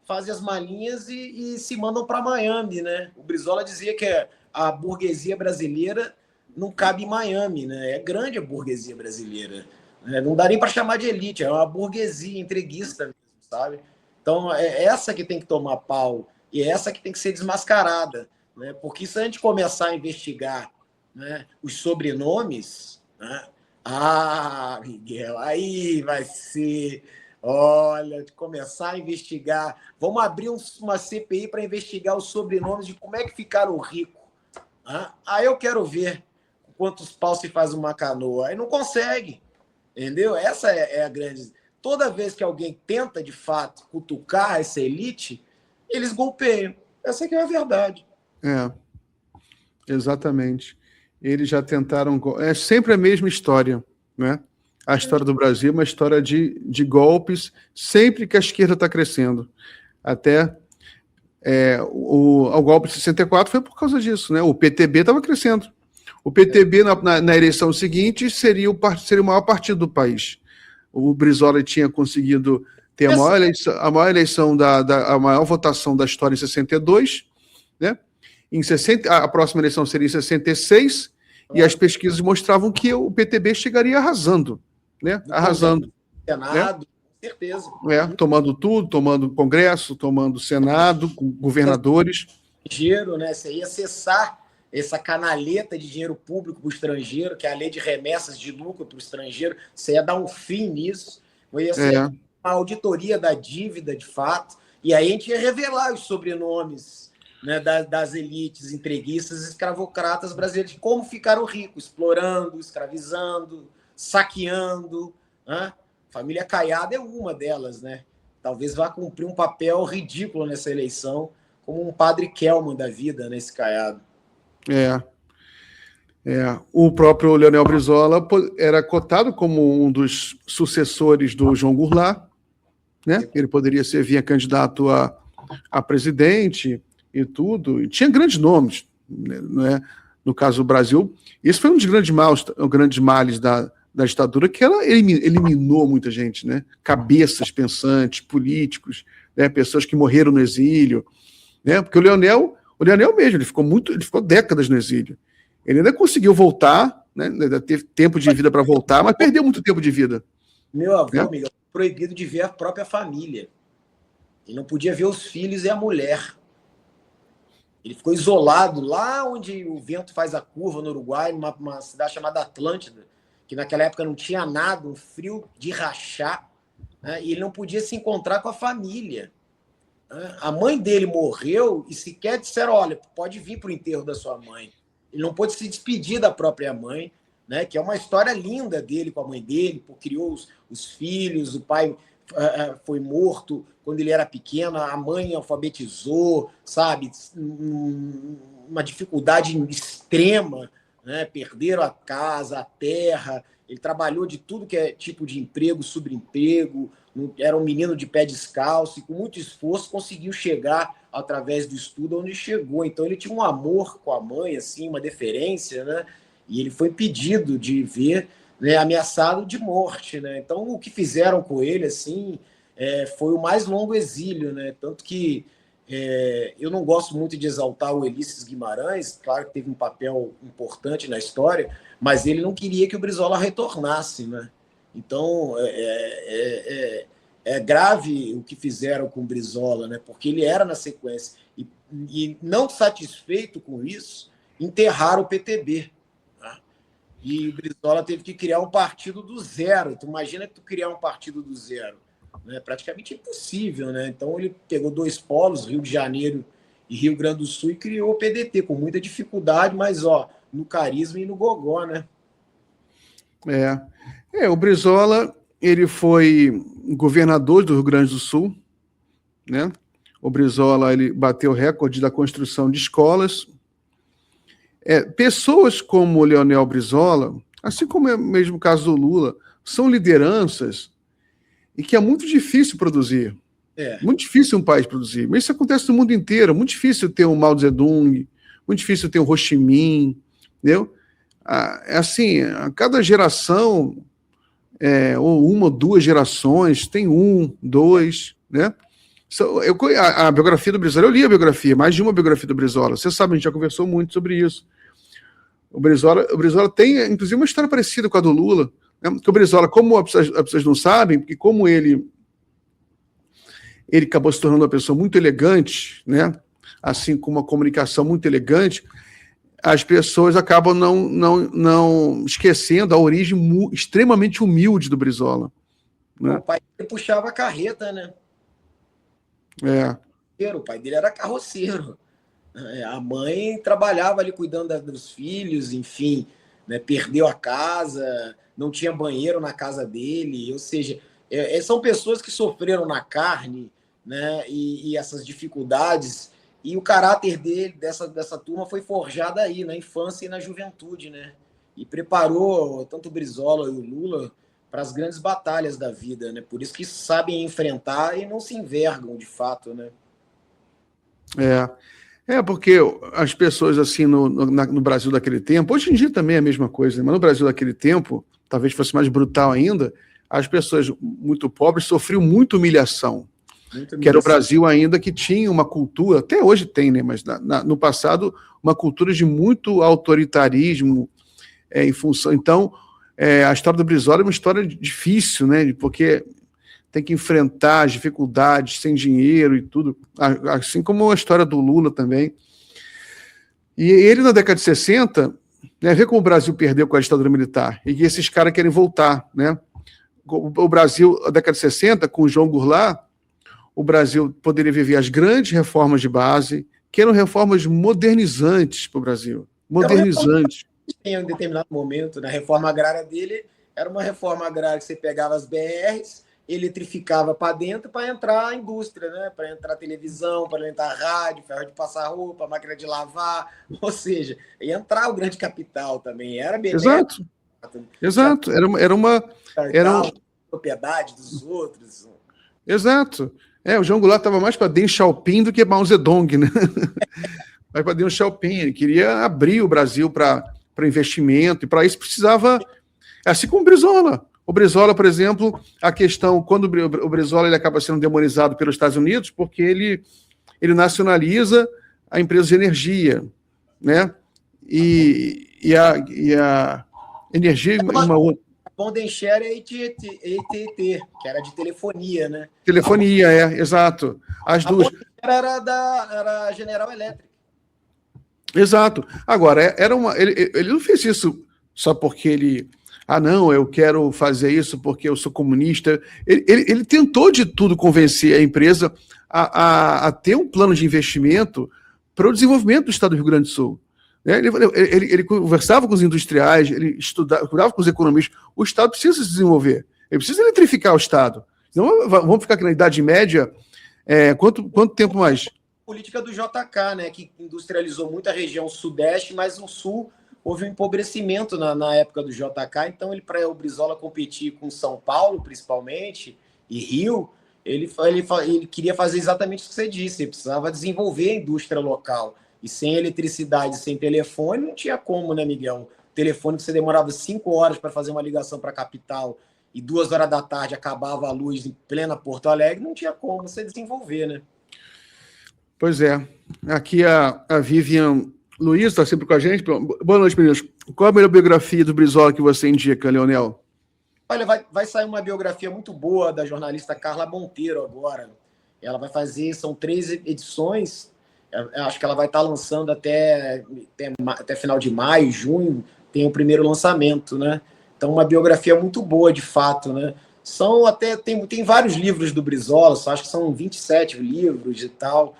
fazem as malinhas e se mandam para Miami, né? O Brizola dizia que a burguesia brasileira não cabe em Miami, né? É grande a burguesia brasileira. Né? Não dá nem para chamar de elite, é uma burguesia entreguista mesmo, sabe? Então, é essa que tem que tomar pau e é essa que tem que ser desmascarada, né? Porque se a gente começar a investigar, né, os sobrenomes, né? Miguel, aí vai ser... Olha, de começar a investigar. Vamos abrir uma CPI para investigar os sobrenomes de como é que ficaram ricos. Aí eu quero ver quantos paus se faz uma canoa. Aí não consegue, entendeu? Essa é a grande... Toda vez que alguém tenta, de fato, cutucar essa elite, eles golpeiam. Essa aqui é a verdade. Exatamente. Eles já tentaram... É sempre a mesma história, né? A história do Brasil é uma história de golpes, sempre que a esquerda está crescendo. Até o golpe de 64 foi por causa disso, né? O PTB estava crescendo. O PTB, na eleição seguinte, seria o maior partido do país. O Brizola tinha conseguido ter a maior eleição, a maior votação da história em 62, né? A próxima eleição seria em 66, e as pesquisas mostravam que o PTB chegaria arrasando, né? Arrasando. Senado, né? Com certeza. Tomando tudo, tomando Congresso, tomando Senado, governadores. Dinheiro, né? Você ia cessar essa canaleta de dinheiro público para o estrangeiro, que é a lei de remessas de lucro para o estrangeiro, você ia dar um fim nisso, ia ser uma auditoria da dívida, de fato, e aí a gente ia revelar os sobrenomes, né, das elites entreguistas e escravocratas brasileiros, como ficaram ricos, explorando, escravizando, saqueando, né? Família Caiado é uma delas, né? Talvez vá cumprir um papel ridículo nessa eleição, como um padre Kelman da vida, nesse Caiado. O próprio Leonel Brizola era cotado como um dos sucessores do João Goulart, né? Ele poderia ser via candidato a presidente e tudo. E tinha grandes nomes, né? No caso do Brasil. Esse foi um dos grandes males da ditadura, que ela eliminou muita gente, né? Cabeças pensantes, políticos, né? Pessoas que morreram no exílio, né? Porque o Leonel mesmo, ele ficou décadas no exílio. Ele ainda conseguiu voltar, né? Ainda teve tempo de vida para voltar, mas perdeu muito tempo de vida. Meu avô, Miguel, proibido de ver a própria família. Ele não podia ver os filhos e a mulher. Ele ficou isolado lá onde o vento faz a curva, no Uruguai, numa cidade chamada Atlântida, que naquela época não tinha nada, um frio de rachar, né? E ele não podia se encontrar com a família. A mãe dele morreu e sequer disseram, olha, pode vir para o enterro da sua mãe. Ele não pôde se despedir da própria mãe, né? Que é uma história linda dele com a mãe dele, porque criou os filhos, o pai foi morto quando ele era pequeno, a mãe alfabetizou, sabe? Uma dificuldade extrema, né? Perderam a casa, a terra, ele trabalhou de tudo que é tipo de emprego, subemprego, era um menino de pé descalço e com muito esforço conseguiu chegar através do estudo onde chegou. Então ele tinha um amor com a mãe, assim, uma deferência, né? E ele foi impedido de ver, né, ameaçado de morte, né? Então o que fizeram com ele, assim, foi o mais longo exílio, né? Tanto que eu não gosto muito de exaltar o Ulisses Guimarães, claro que teve um papel importante na história, mas ele não queria que o Brizola retornasse, né? Então, é grave o que fizeram com o Brizola, né? Porque ele era na sequência. E não satisfeito com isso, enterraram o PTB. Tá? E o Brizola teve que criar um partido do zero. Tu imagina que tu criar um partido do zero. É praticamente impossível, né? Então ele pegou dois polos, Rio de Janeiro e Rio Grande do Sul, e criou o PDT com muita dificuldade, mas no carisma e no gogó, né? O Brizola, ele foi governador do Rio Grande do Sul, né? O Brizola, ele bateu o recorde da construção de escolas. Pessoas como o Leonel Brizola, assim como é o mesmo caso do Lula, são lideranças e que é muito difícil produzir. Muito difícil um país produzir. Mas isso acontece no mundo inteiro. Muito difícil ter um Mao Zedong, muito difícil ter um Ho Chi Minh, entendeu? Assim, a cada geração, ou uma ou duas gerações, tem um, dois, né? A biografia do Brizola, eu li a biografia, mais de uma biografia do Brizola. Você sabe, a gente já conversou muito sobre isso. O Brizola tem, inclusive, uma história parecida com a do Lula, né? Porque o Brizola, como as pessoas não sabem, porque como ele acabou se tornando uma pessoa muito elegante, né? Assim, com uma comunicação muito elegante, as pessoas acabam não esquecendo a origem extremamente humilde do Brizola. Né? O pai dele puxava a carreta, né? O pai dele era carroceiro. A mãe trabalhava ali cuidando dos filhos, enfim, né? Perdeu a casa, não tinha banheiro na casa dele, ou seja, são pessoas que sofreram na carne, né? E essas dificuldades, e o caráter dele, dessa turma, foi forjado aí, na infância e na juventude, né? E preparou tanto o Brizola e o Lula as grandes batalhas da vida, né? Por isso que sabem enfrentar e não se envergam, de fato, né? Porque as pessoas assim no Brasil daquele tempo, hoje em dia também é a mesma coisa, né? Mas no Brasil daquele tempo, talvez fosse mais brutal ainda, as pessoas muito pobres sofriam muita humilhação. Que era o Brasil ainda que tinha uma cultura, até hoje tem, né? Mas no passado, uma cultura de muito autoritarismo em função. Então, a história do Brizola é uma história difícil, né? Porque tem que enfrentar as dificuldades sem dinheiro e tudo, assim como a história do Lula também. E ele, na década de 60, né, vê como o Brasil perdeu com a ditadura militar, e que esses caras querem voltar, né? O Brasil, na década de 60, com o João Goulart, o Brasil poderia viver as grandes reformas de base, que eram reformas modernizantes para o Brasil. Modernizantes. Em um determinado momento, na reforma agrária dele, era uma reforma agrária que você pegava as BRs, eletrificava para dentro para entrar a indústria, né? Para entrar televisão, para entrar rádio, ferro de passar roupa, máquina de lavar, ou seja, ia entrar o grande capital também. Era benéfico. Exato. Era uma propriedade dos outros. Exato. O João Goulart estava mais para Deng Xiaoping do que Mao Zedong, né? Mais para Deng Xiaoping. Ele queria abrir o Brasil para investimento, e para isso precisava, assim como o Brizola. O Brizola, por exemplo, a questão, quando o Brizola ele acaba sendo demonizado pelos Estados Unidos, porque ele nacionaliza a empresa de energia, né? E a energia... Bondenshare é AT&T, que era de telefonia, né? Telefonia, exato. As duas. Era a General Electric. Exato. Agora, ele não fez isso só porque ele... não, eu quero fazer isso porque eu sou comunista. Ele tentou de tudo convencer a empresa a ter um plano de investimento para o desenvolvimento do estado do Rio Grande do Sul. Ele conversava com os industriais, ele estudava com os economistas. O Estado precisa se desenvolver, ele precisa eletrificar o Estado. Senão vamos ficar aqui na Idade Média, quanto tempo mais? A política do JK, né, que industrializou muito a região sudeste, mas no sul houve um empobrecimento na época do JK, então para o Brizola competir com São Paulo, principalmente, e Rio, ele queria fazer exatamente o que você disse, ele precisava desenvolver a indústria local. E sem eletricidade, sem telefone, não tinha como, né, Miguel? O telefone que você demorava 5 horas para fazer uma ligação para a capital e 2 horas da tarde acabava a luz em plena Porto Alegre, não tinha como você desenvolver, né? Pois é. Aqui a Vivian Luiz está sempre com a gente. Boa noite, meninos. Qual a melhor biografia do Brizola que você indica, Leonel? Olha, vai sair uma biografia muito boa da jornalista Carla Monteiro agora. Ela vai fazer, são 3 edições. Eu acho que ela vai estar lançando até final de maio, junho, tem o primeiro lançamento, né? Então, uma biografia muito boa, de fato, né? Tem vários livros do Brizola, acho que são 27 livros e tal.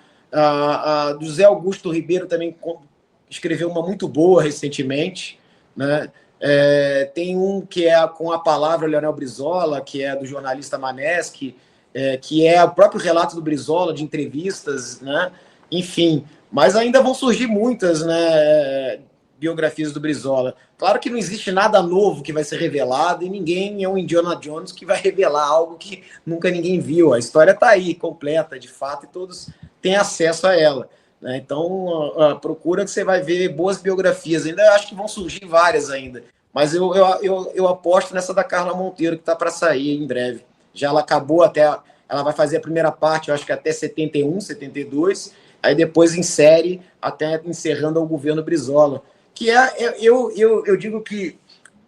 Do José Augusto Ribeiro também escreveu uma muito boa recentemente, né? Tem um que é com a palavra Leonel Brizola, que é do jornalista Maneschi, que é o próprio relato do Brizola, de entrevistas, né? Enfim, mas ainda vão surgir muitas, né, biografias do Brizola. Claro que não existe nada novo que vai ser revelado e ninguém é um Indiana Jones que vai revelar algo que nunca ninguém viu. A história está aí, completa, de fato, e todos têm acesso a ela, né? Então, procura que você vai ver boas biografias. Ainda acho que vão surgir várias ainda. Mas eu aposto nessa da Carla Monteiro, que está para sair em breve. Já ela acabou ela vai fazer a primeira parte, eu acho que até 71, 72, aí depois insere até encerrando o governo Brizola. Que eu digo que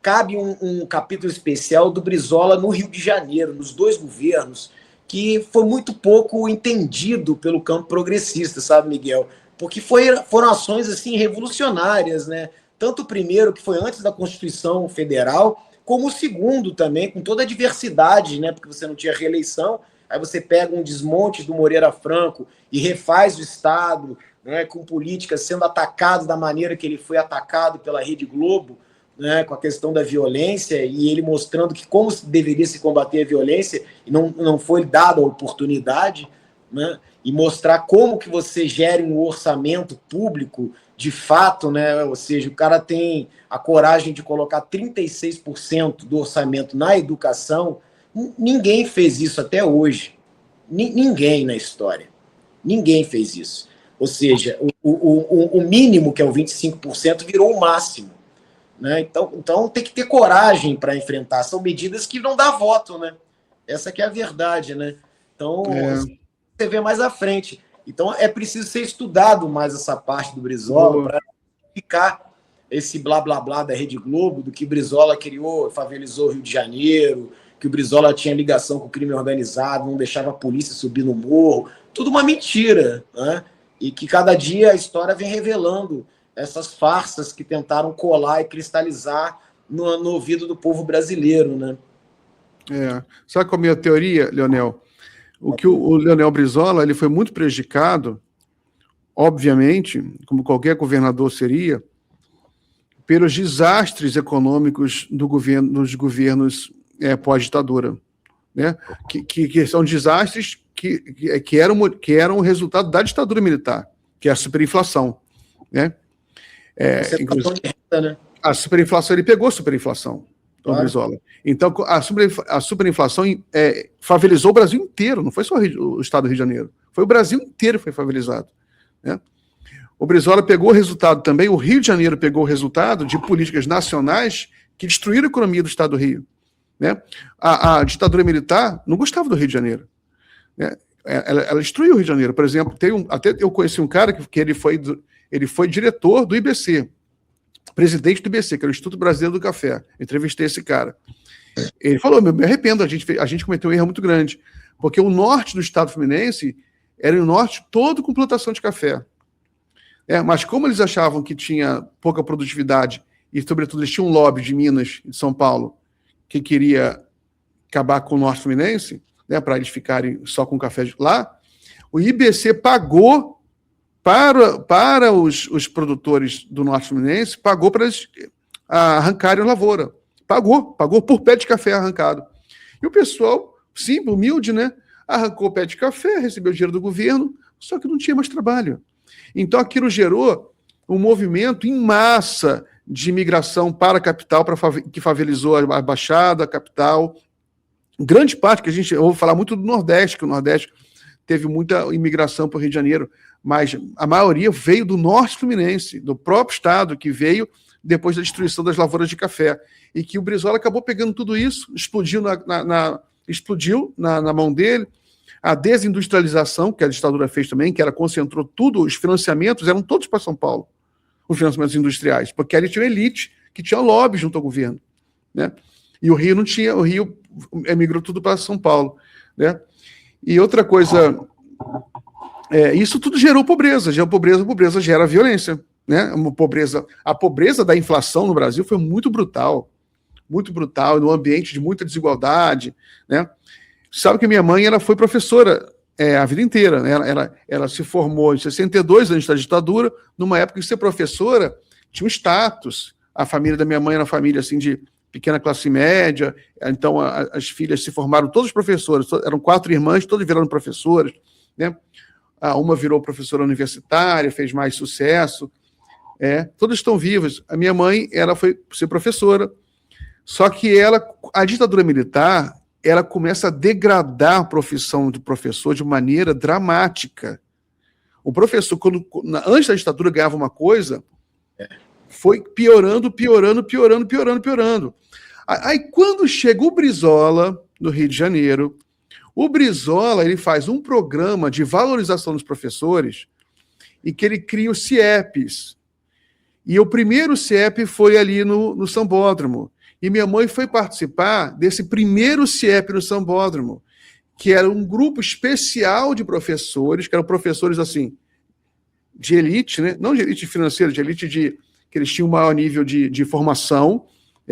cabe um capítulo especial do Brizola no Rio de Janeiro, nos 2 governos, que foi muito pouco entendido pelo campo progressista, sabe, Miguel? Porque foram ações assim revolucionárias, né? Tanto o primeiro, que foi antes da Constituição Federal, como o segundo também, com toda a diversidade, né? Porque você não tinha reeleição, aí você pega um desmonte do Moreira Franco e refaz o Estado, né, com políticas sendo atacado da maneira que ele foi atacado pela Rede Globo, né, com a questão da violência, e ele mostrando que como deveria se combater a violência, e não foi dada a oportunidade, né? e mostrar como que você gere um orçamento público de fato, né? Ou seja, o cara tem a coragem de colocar 36% do orçamento na educação. Ninguém fez isso até hoje. Ninguém na história. Ninguém fez isso. Ou seja, o mínimo, que é o 25%, virou o máximo. Né? Então tem que ter coragem para enfrentar. São medidas que não dá voto, né? Essa que é a verdade, né? Então, você vê mais à frente. Então, é preciso ser estudado mais essa parte do Brizola para ficar esse blá, blá, blá da Rede Globo, do que Brizola criou, favelizou o Rio de Janeiro, que o Brizola tinha ligação com o crime organizado, não deixava a polícia subir no morro. Tudo uma mentira, né? E que cada dia a história vem revelando essas farsas que tentaram colar e cristalizar no ouvido do povo brasileiro, né? Sabe qual é a minha teoria, Leonel? O Leonel Brizola, ele foi muito prejudicado, obviamente, como qualquer governador seria, pelos desastres econômicos dos governos pós-ditadura, né? Que são desastres que eram o resultado da ditadura militar, que é a superinflação, né? Inclusive, né? A superinflação, ele pegou a superinflação, claro. Brizola. Então, a superinflação favelizou o Brasil inteiro, não foi só o estado do Rio de Janeiro, foi o Brasil inteiro que foi favelizado, né? O Brizola pegou o resultado também, o Rio de Janeiro pegou o resultado de políticas nacionais que destruíram a economia do estado do Rio, né? A ditadura militar não gostava do Rio de Janeiro, né? Ela destruiu o Rio de Janeiro. Por exemplo, até eu conheci um cara que ele foi diretor do IBC, presidente do IBC, que era o Instituto Brasileiro do Café. Entrevistei esse cara. Ele falou: me arrependo, a gente cometeu um erro muito grande, porque o norte do estado fluminense era um norte todo com plantação de café. Mas como eles achavam que tinha pouca produtividade, e sobretudo eles tinham um lobby de Minas e de São Paulo que queria acabar com o norte fluminense, né, para eles ficarem só com café lá, o IBC pagou para os produtores do norte fluminense, pagou para eles arrancarem a lavoura. Pagou por pé de café arrancado. E o pessoal, simples, humilde, né, arrancou o pé de café, recebeu dinheiro do governo, só que não tinha mais trabalho. Então aquilo gerou um movimento em massa de imigração para a capital, que favelizou a Baixada, a capital. Grande parte, eu vou falar muito do Nordeste, que o Nordeste teve muita imigração para o Rio de Janeiro, mas a maioria veio do Norte Fluminense, do próprio estado, que veio depois da destruição das lavouras de café. E que o Brizola acabou pegando tudo isso, explodiu na mão dele. A desindustrialização, que a ditadura fez também, que ela concentrou tudo, os financiamentos eram todos para São Paulo, os financiamentos industriais, porque ali tinha uma elite que tinha lobby junto ao governo, né? E o Rio não tinha, o Rio emigrou tudo para São Paulo, né? E outra coisa, isso tudo gerou pobreza, a pobreza gera violência, né? A pobreza da inflação no Brasil foi muito brutal, no ambiente de muita desigualdade, né? Sabe que minha mãe, ela foi professora a vida inteira, né? Ela se formou em 62, antes da ditadura, numa época que ser professora tinha um status. A família da minha mãe era uma família assim, de pequena classe média, então as filhas se formaram todas professoras, eram 4 irmãs, todas viraram professoras, né? Uma virou professora universitária, fez mais sucesso, todas estão vivas. A minha mãe, ela foi ser professora, só que a ditadura militar, ela começa a degradar a profissão de professor de maneira dramática. O professor, antes da ditadura, ganhava uma coisa, foi piorando. Aí, quando chega o Brizola, no Rio de Janeiro, o Brizola, ele faz um programa de valorização dos professores e que ele cria os CIEPs. E o primeiro CIEP foi ali no Sambódromo. E minha mãe foi participar desse primeiro CIEP no Sambódromo, que era um grupo especial de professores, que eram professores assim, de elite, né? Não de elite financeira, de elite que eles tinham um maior nível de formação,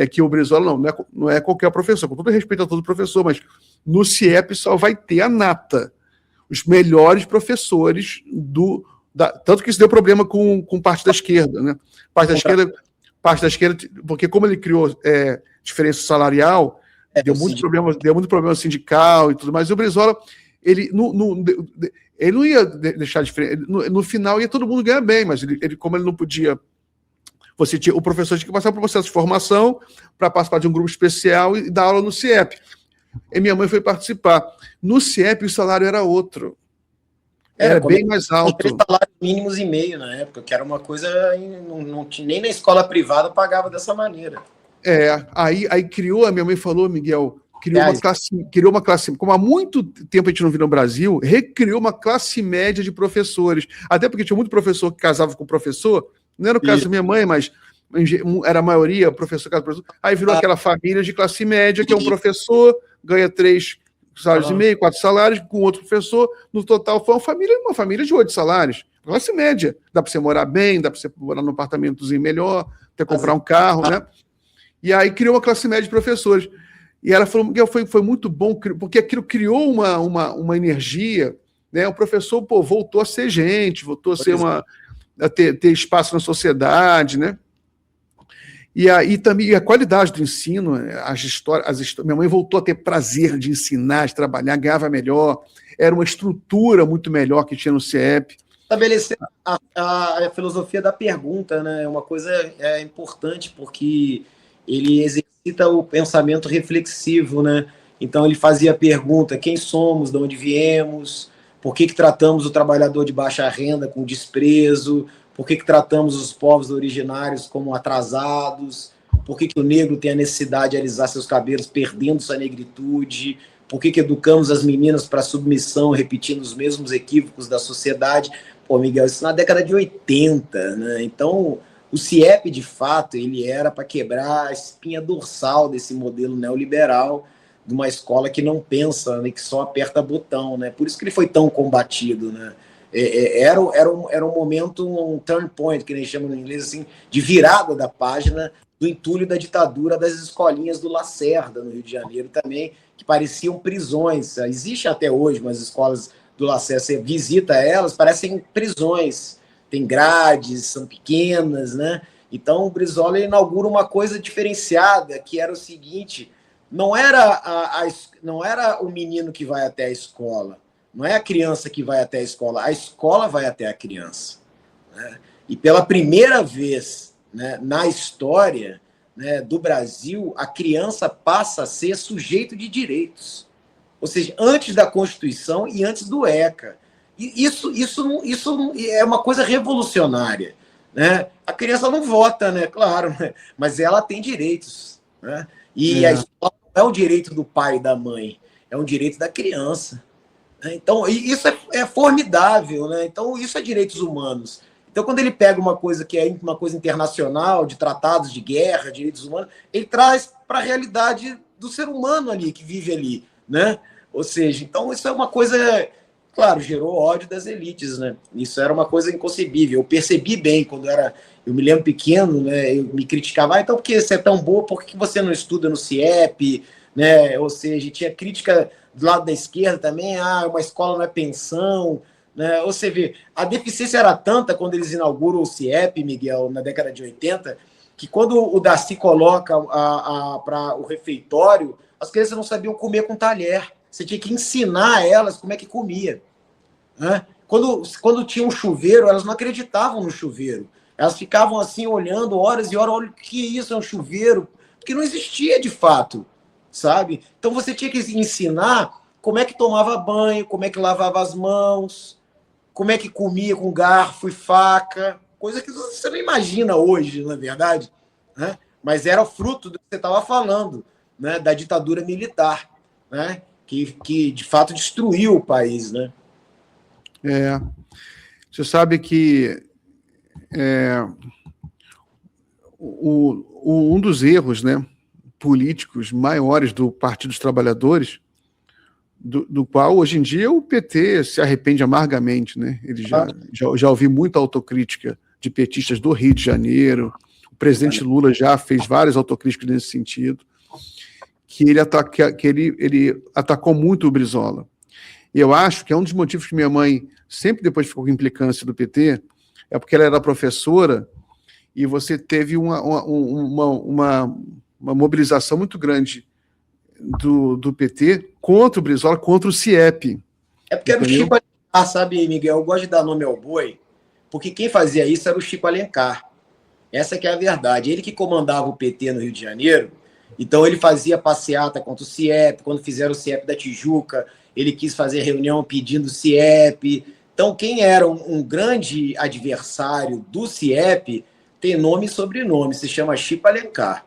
que o Brizola não é qualquer professor, com todo respeito a todo professor, mas no CIEP só vai ter a nata, os melhores professores tanto que isso deu problema com parte da esquerda, né? Parte da esquerda, porque como ele criou diferença salarial, deu muito problema sindical e tudo mais. E o Brizola, ele ele não ia deixar diferente. No final ia todo mundo ganhar bem, mas como ele não podia... o professor tinha que passar por um processo de formação para participar de um grupo especial e dar aula no CIEP. E minha mãe foi participar. No CIEP o salário era outro. Era bem mais alto. 3 salários mínimos e meio na época, que era uma coisa... nem na escola privada pagava dessa maneira. Aí criou, a minha mãe falou, Miguel, criou uma classe, como há muito tempo a gente não viu no Brasil, recriou uma classe média de professores. Até porque tinha muito professor que casava com professor, não era o caso da minha mãe, mas era a maioria, professor, casa professor. Aí virou aquela família de classe média, que é um professor, ganha 3 salários e meio, 4 salários, com outro professor, no total foi uma família de 8 salários, classe média. Dá para você morar bem, dá para você morar num apartamentozinho melhor, até comprar um carro, né? E aí criou uma classe média de professores. E ela falou, Miguel, foi muito bom, porque aquilo criou uma energia, né? O professor, voltou a ser gente, voltou a ser a ter espaço na sociedade, né? E aí também a qualidade do ensino, as histórias, minha mãe voltou a ter prazer de ensinar, de trabalhar, ganhava melhor, era uma estrutura muito melhor que tinha no CIEP. Estabelecer a filosofia da pergunta, né? É uma coisa importante, porque ele exercita o pensamento reflexivo, né? Então ele fazia a pergunta: quem somos, de onde viemos, por que tratamos o trabalhador de baixa renda com desprezo, por que tratamos os povos originários como atrasados, por que o negro tem a necessidade de alisar seus cabelos perdendo sua negritude, por que educamos as meninas para submissão repetindo os mesmos equívocos da sociedade. Pô, Miguel, isso na década de 80, né? Então o CIEP, de fato, ele era para quebrar a espinha dorsal desse modelo neoliberal de uma escola que não pensa, né, que só aperta botão, né? Por isso que ele foi tão combatido, né? Era um momento, um turn point, que eles chamam no inglês, assim, de virada da página do entulho da ditadura das escolinhas do Lacerda, no Rio de Janeiro também, que pareciam prisões. Existe até hoje umas escolas do Lacerda, você visita elas, parecem prisões. Tem grades, são pequenas, né? Então o Brizola inaugura uma coisa diferenciada, que era o seguinte: não era o menino que vai até a escola, não é a criança que vai até a escola vai até a criança, né? E pela primeira vez, né, na história, né, do Brasil, a criança passa a ser sujeito de direitos, ou seja, antes da Constituição e antes do ECA. E isso é uma coisa revolucionária, né? A criança não vota, né? Claro, né? Mas ela tem direitos, né? E a escola não é um direito do pai e da mãe, é um direito da criança. Então, isso é formidável, né? Então, isso é direitos humanos. Então, quando ele pega uma coisa que é uma coisa internacional, de tratados de guerra, direitos humanos, ele traz para a realidade do ser humano ali, que vive ali, né? Ou seja, então isso é uma coisa... Claro, gerou ódio das elites, né? Isso era uma coisa inconcebível. Eu percebi bem quando eu me lembro pequeno, né? Eu me criticava, então por que você é tão boa, por que você não estuda no CIEP, né? Ou seja, tinha crítica do lado da esquerda também, uma escola não é pensão, né? Ou você vê, a deficiência era tanta quando eles inauguram o CIEP, Miguel, na década de 80, que quando o Darcy coloca para o refeitório, as crianças não sabiam comer com talher. Você tinha que ensinar a elas como é que comia, né? Quando tinha um chuveiro, elas não acreditavam no chuveiro. Elas ficavam assim, olhando horas e horas, olha, o que isso é um chuveiro? Porque não existia de fato, sabe? Então você tinha que ensinar como é que tomava banho, como é que lavava as mãos, como é que comia com garfo e faca, coisa que você não imagina hoje, na verdade, né? Mas era fruto do que você estava falando, né? Da ditadura militar, né? Que de fato destruiu o país, né? Você sabe que um dos erros, né, políticos maiores do Partido dos Trabalhadores, do qual hoje em dia o PT se arrepende amargamente, né? Ele já ouvi muita autocrítica de petistas do Rio de Janeiro. O presidente Lula já fez várias autocríticas nesse sentido, que ele atacou muito o Brizola. E eu acho que é um dos motivos que minha mãe sempre depois ficou com implicância do PT, é porque ela era professora e você teve uma mobilização muito grande do PT contra o Brizola, contra o CIEP. É porque era o Chico Ah, sabe, Miguel, eu gosto de dar nome ao boi, porque quem fazia isso era o Chico Alencar. Essa que é a verdade. Ele que comandava o PT no Rio de Janeiro, então ele fazia passeata contra o CIEP, quando fizeram o CIEP da Tijuca, ele quis fazer reunião pedindo o CIEP. Então, quem era um grande adversário do CIEP tem nome e sobrenome, se chama Chico Alencar.